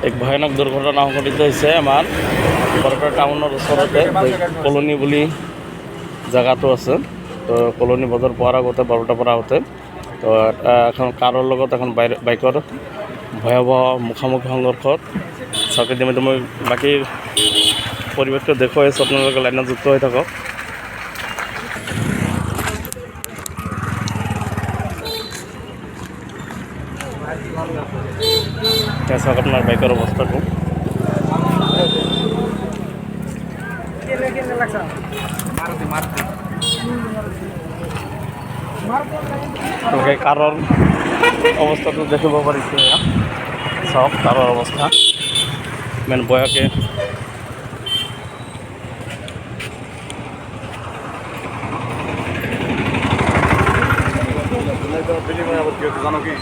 এক ভয়ানক দুৰ্ঘটনা সংঘটিত হৈছে আমাৰ বৰপেটা টাউনৰ ওচৰতে কলনী বুলি জেগাটো আছে। তো কলনী বজাৰ পোৱাৰ আগতে 12টাৰ পৰা আগতে তো এখন কাৰৰ লগত এখন বাইকৰ ভয়াৱহ মুখামুখি সংঘৰ্ষত চাওক। ইতিমধ্যে মই বাকী পৰিৱেশটো দেখুৱাই আছোঁ, আপোনালোকে লাইনত যুক্ত হৈ থাকক। চাওক আপোনাৰ বাইকৰ অৱস্থাটো। কাৰৰ অৱস্থাটো দেখিব পাৰিছে, চাওক কাৰৰ অৱস্থা ইমান বয়াকে। জানো কি